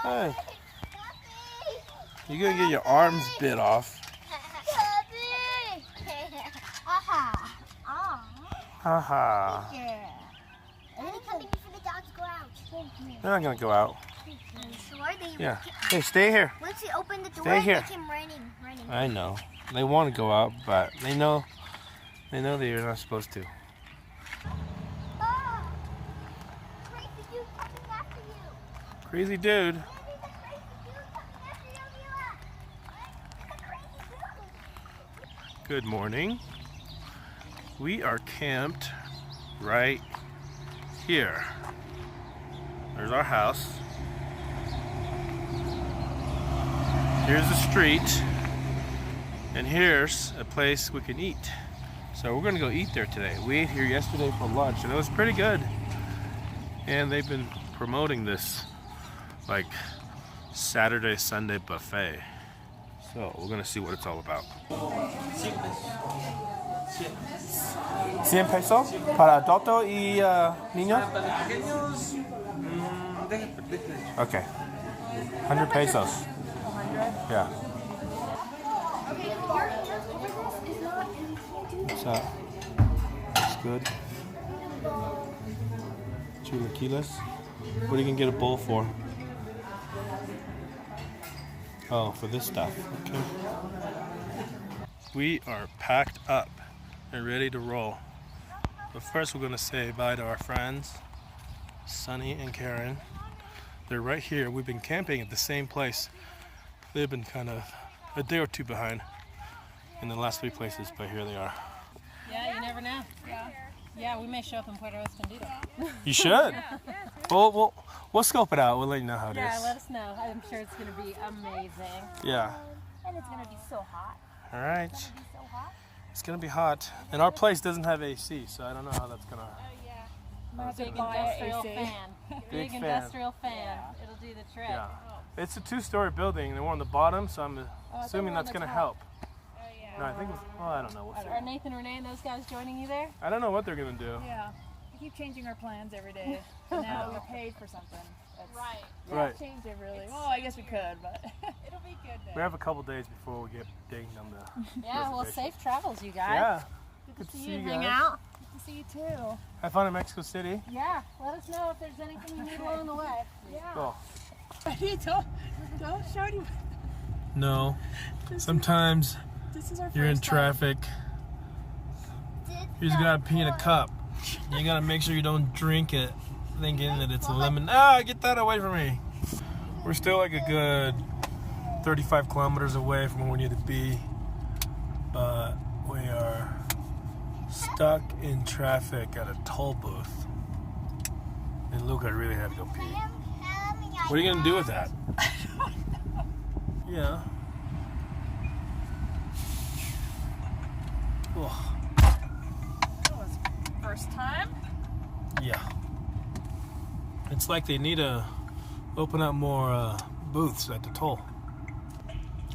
Hey. You're gonna get your arms bit off. Haha. They're not gonna go out. Yeah. Hey, stay here. Once we open the door, stay here. they came running. I know. They want to go out, but they know they're not supposed to. Oh, crazy dude coming after you. Crazy dude. Good morning. We are camped right here. There's our house. Here's the street. And here's a place we can eat. So we're gonna go eat there today. We ate here yesterday for lunch and it was pretty good. And they've been promoting this like Saturday, Sunday buffet. So we're gonna see what it's all about. 100 pesos para adulto y niño? Okay. 100 pesos. 100? Yeah. What's that? Looks good. Chilaquiles. What are you gonna get a bowl for? Oh, for this stuff. Okay. We are packed up and ready to roll. But first we're gonna say bye to our friends, Sunny and Karen. They're right here. We've been camping at the same place. They've been kind of a day or two behind in the last 3 places, but here they are. Yeah, you never know. Yeah, we may show up in Puerto Escondido. You should. We'll scope it out. We'll let you know how it is. Yeah, let us know. I'm sure it's going to be amazing. Yeah. And it's going to be so hot. All right. It's going to be so hot. It's going to be hot. And our place doesn't have AC, so I don't know how that's going to... Big industrial fan. Big fan. Industrial fan. It'll do the trick. Yeah. It's a 2-story building, and we're on the bottom, so I'm assuming that's going to help. Oh, yeah. No, I think, well, I don't know. We'll see. Are Nathan, Renee, and those guys joining you there? I don't know what they're going to do. Yeah. We keep changing our plans every day. So now we're paid for something. Right. We Right. Change it really. Well, I guess we could, but It'll be good then. We have a couple days before we get dinged on the Yeah, well, reservation. safe travels, you guys. Yeah. Good to to see see you you hang guys. out. good to see you too. Have fun in Mexico City. Yeah, let us know if there's anything you need along the way. Yeah. Cool. don't show anyone. No. Sometimes This is our you're in first time. traffic. You just gotta pee in a cup. You gotta make sure you don't drink it thinking that it's a lemon. Ah, get that away from me. We're still like a good 35 kilometers away from where we need to be, but we are stuck in traffic at a toll booth. And Luca really had to go pee. What are you gonna do with that? Yeah. Oh, That was first time. yeah. It's like they need to open up more booths at the toll.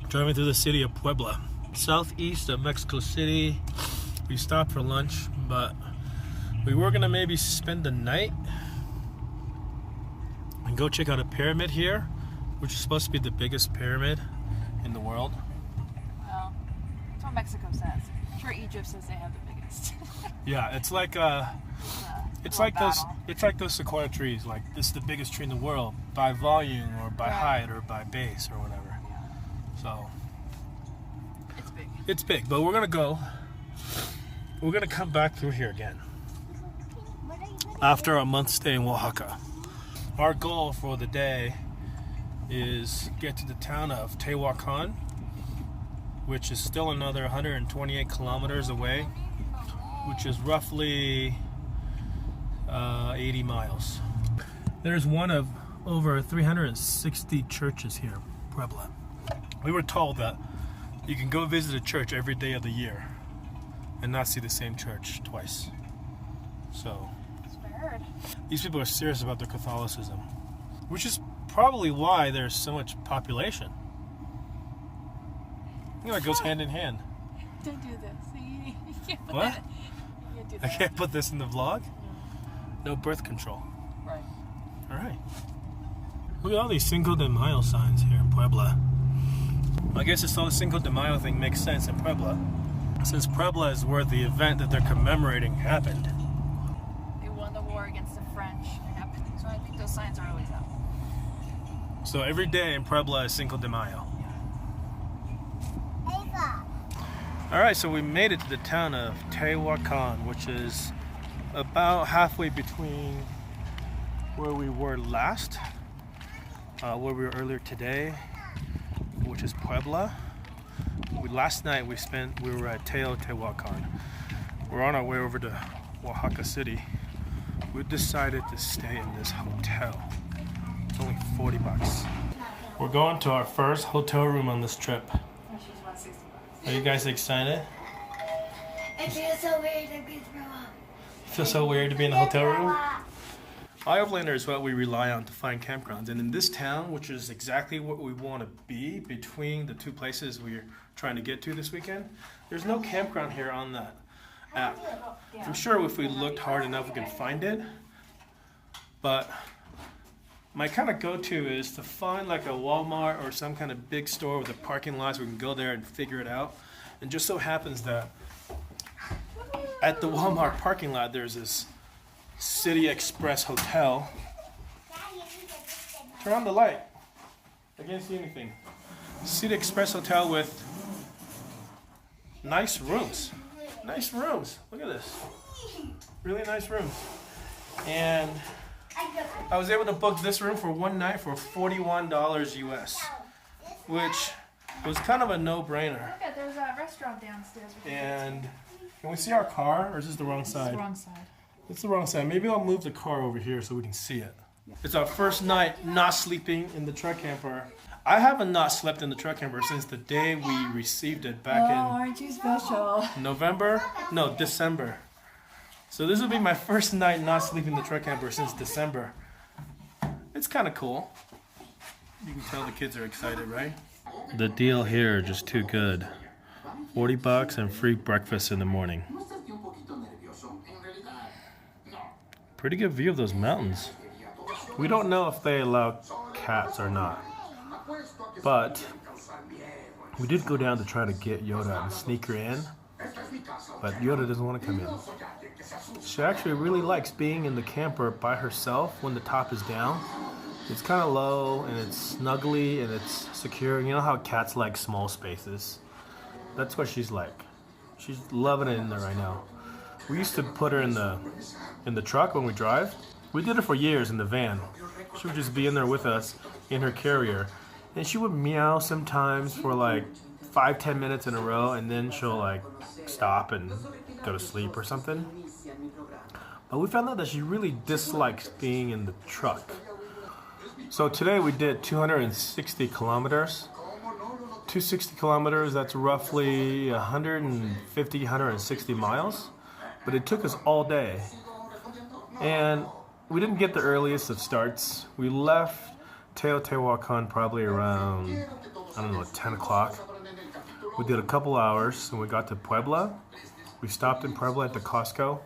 Driving through the city of Puebla, southeast of Mexico City. We stopped for lunch, but we were gonna maybe spend the night and go check out a pyramid here, which is supposed to be the biggest pyramid in the world. Well, that's what Mexico says. I'm sure Egypt says they have the biggest. Yeah, it's like it's little like those battle. it's like those sequoia trees. Like, this is the biggest tree in the world by volume or by Right. height or by base or whatever. So It's big. it's big, but we're gonna go. We're gonna come back through here again after a month stay in Oaxaca. Our goal for the day is get to the town of Tehuacan, which is still another 128 kilometers away, which is roughly 80 miles. There's one of over 360 churches here in Puebla. We were told that you can go visit a church every day of the year and not see the same church twice. So It's weird. these people are serious about their Catholicism, which is probably why there's so much population. You know, it goes hand in hand. Don't do this. You can't put What? that. You can't do I that. can't put this in the vlog. No birth control. Right. All right. Look at all these Cinco de Mayo signs here in Puebla. I guess this whole Cinco de Mayo thing makes sense in Puebla, since Puebla is where the event that they're commemorating happened. They won the war against the French. It happened. So I think those signs are always up. So every day in Puebla is Cinco de Mayo. Ava. Alright, so we made it to the town of Tehuacan, which is about halfway between where we were last, where we were earlier today, which is Puebla. Last night we were at Tehuacan. We're on our way over to Oaxaca City. We decided to stay in this hotel. It's only $40. We're going to our first hotel room on this trip. Are you guys excited? It feels so weird to be throw up. Feels so weird to be in a hotel room? iOverlander is what we rely on to find campgrounds, and in this town, which is exactly what we want to be between the two places we're trying to get to this weekend, there's no campground here on that app. I'm sure if we looked hard enough we can find it, but my kind of go-to is to find like a Walmart or some kind of big store with a parking lot so we can go there and figure it out. And just so happens that at the Walmart parking lot there's this City Express Hotel. Turn on the light. I can't see anything. City Express Hotel with nice rooms. Nice rooms. Look at this. Really nice rooms. And I was able to book this room for one night for $41 US, which was kind of a no-brainer. Look at there's a restaurant downstairs. And can we see our car, or is this the wrong side? It's the wrong side. It's the wrong side. Maybe I'll move the car over here so we can see it. It's our first night not sleeping in the truck camper. I haven't not slept in the truck camper since the day we received it back Aren't you special? in November? No, December. So this will be my first night not sleeping in the truck camper since December. It's kind of cool. You can tell the kids are excited, right? The deal here is just too good. $40 and free breakfast in the morning. Pretty good view of those mountains. We don't know if they allow cats or not, but we did go down to try to get Yoda and sneak her in, but Yoda doesn't want to come in. She actually really likes being in the camper by herself when the top is down. It's kind of low and it's snuggly and it's secure. You know how cats like small spaces? That's what she's like. She's loving it in there right now. We used to put her in the truck when we drive. We did it for years in the van. She would just be in there with us in her carrier, and she would meow sometimes for like 5-10 minutes in a row, and then she'll like stop and go to sleep or something. But we found out that she really dislikes being in the truck. So today we did 260 kilometers. 260 kilometers, that's roughly 150, 160 miles. But it took us all day. And we didn't get the earliest of starts. We left Teotihuacan probably around, 10 o'clock. We did a couple hours and we got to Puebla. We stopped in Puebla at the Costco,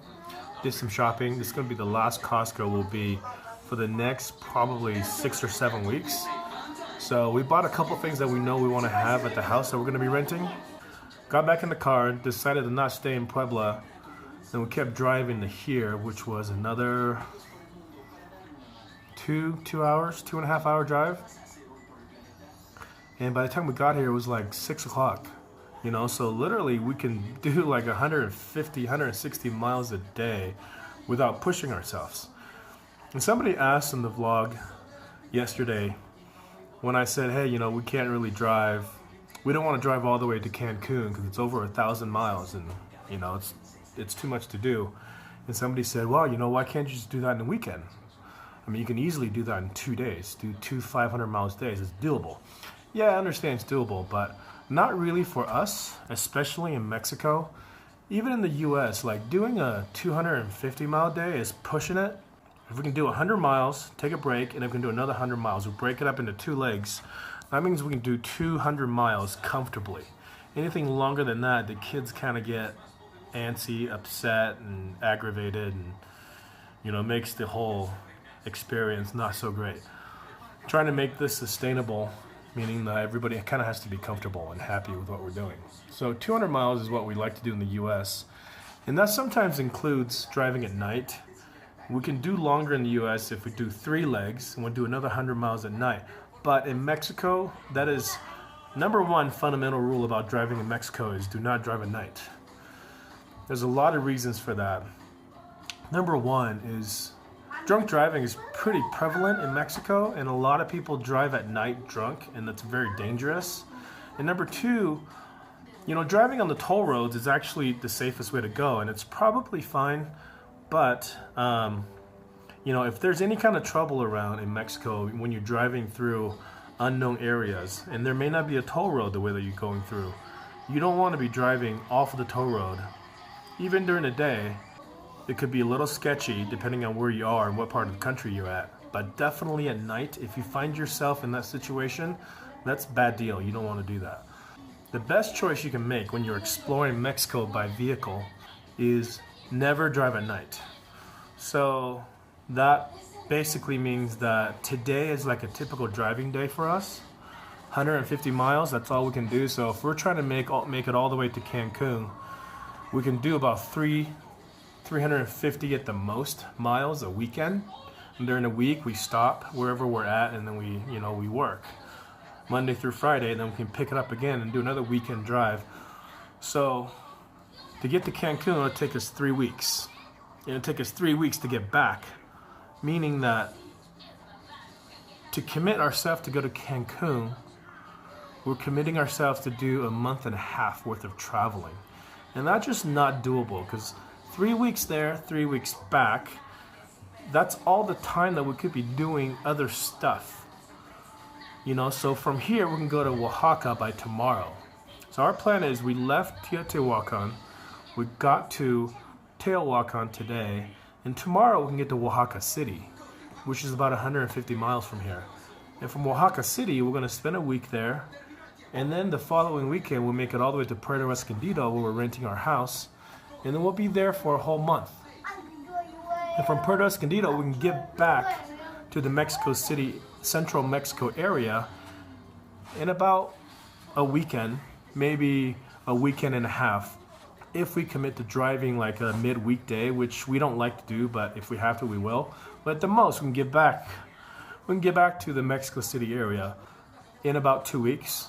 did some shopping. This is going to be the last Costco we'll be for the next probably 6 or 7 weeks. So we bought a couple things that we know we want to have at the house that we're going to be renting. Got back in the car, decided to not stay in Puebla, and we kept driving to here, which was another 2.5 hour drive. And by the time we got here, it was like 6 o'clock. You know, so literally we can do like 150, 160 miles a day without pushing ourselves. And somebody asked in the vlog yesterday when I said, hey, we can't really drive. We don't want to drive all the way to Cancun because it's over 1,000 miles and, it's too much to do. And somebody said, well, why can't you just do that in a weekend? I mean, you can easily do that in 2 days. Do 2 500 miles days. It's doable. Yeah, I understand it's doable, but not really for us, especially in Mexico. Even in the US, like doing a 250 mile day is pushing it. If we can do 100 miles, take a break, and if we can do another 100 miles, we'll break it up into 2 legs. That means we can do 200 miles comfortably. Anything longer than that, the kids kind of get antsy, upset, and aggravated, and makes the whole experience not so great. trying to make this sustainable, meaning that everybody kind of has to be comfortable and happy with what we're doing. So 200 miles is what we like to do in the US, and that sometimes includes driving at night. We can do longer in the US if we do 3 legs, and we'll do another 100 miles at night. But in Mexico, that is number one fundamental rule about driving in Mexico is do not drive at night. There's a lot of reasons for that. Number one is drunk driving is pretty prevalent in Mexico, and a lot of people drive at night drunk, and that's very dangerous. And number two, you know, driving on the toll roads is actually the safest way to go, and it's probably fine. But, you know, if there's any kind of trouble around in Mexico when you're driving through unknown areas, and there may not be a toll road the way that you're going through, you don't want to be driving off of the toll road. Even during the day, it could be a little sketchy depending on where you are and what part of the country you're at. But definitely at night, if you find yourself in that situation, that's a bad deal. You don't want to do that. The best choice you can make when you're exploring Mexico by vehicle is never drive at night. So that basically means that today is like a typical driving day for us. 150 miles, that's all we can do. So if we're trying to make it all the way to Cancun, we can do about 350 at the most miles a weekend. And during the week, we stop wherever we're at, and then we work Monday through Friday, and then we can pick it up again and do another weekend drive. So to get to Cancun, it'll take us 3 weeks. It'll take us 3 weeks to get back, meaning that to commit ourselves to go to Cancun, we're committing ourselves to do a month and a half worth of traveling. And that's just not doable, because 3 weeks there, 3 weeks back, that's all the time that we could be doing other stuff. You know, so from here we can go to Oaxaca by tomorrow. So our plan is we left Teotihuacan, we got to Teotihuacan today, and tomorrow we can get to Oaxaca City, which is about 150 miles from here. And from Oaxaca City, we're going to spend a week there, and then the following weekend we'll make it all the way to Puerto Escondido, where we're renting our house, and then we'll be there for a whole month. And from Puerto Escondido, we can get back to the Mexico City, central Mexico area in about a weekend, maybe a weekend and a half, if we commit to driving like a mid-weekday, which we don't like to do, but if we have to, we will. But at the most, we can get back to the Mexico City area in about 2 weeks,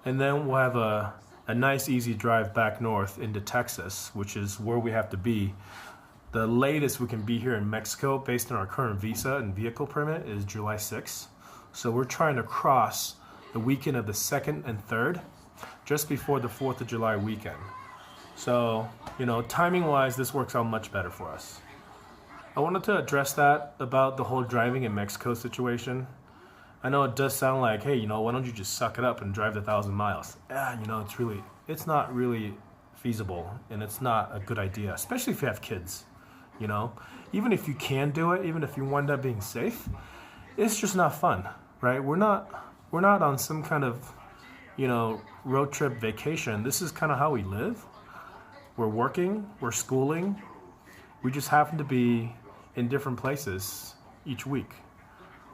and then we'll have a nice easy drive back north into Texas, which is where we have to be. The latest we can be here in Mexico, based on our current visa and vehicle permit, is July 6th. So we're trying to cross the weekend of the 2nd and 3rd, just before the 4th of July weekend. So, you know, timing-wise, this works out much better for us. I wanted to address that about the whole driving in Mexico situation. I know it does sound like, hey, you know, why don't you just suck it up and drive the 1,000 miles? Yeah, you know, it's not really feasible, and it's not a good idea, especially if you have kids. You know, even if you can do it, even if you wind up being safe, it's just not fun, right? We're not on some kind of, you know, road trip vacation. This is kind of how we live. We're working, we're schooling. We just happen to be in different places each week.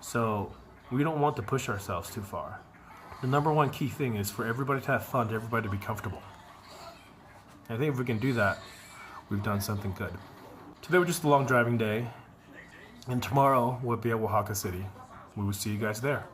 So we don't want to push ourselves too far. The number one key thing is for everybody to have fun, to everybody to be comfortable. I think if we can do that, we've done something good. Today was just a long driving day, and tomorrow we'll be at Oaxaca City. We will see you guys there.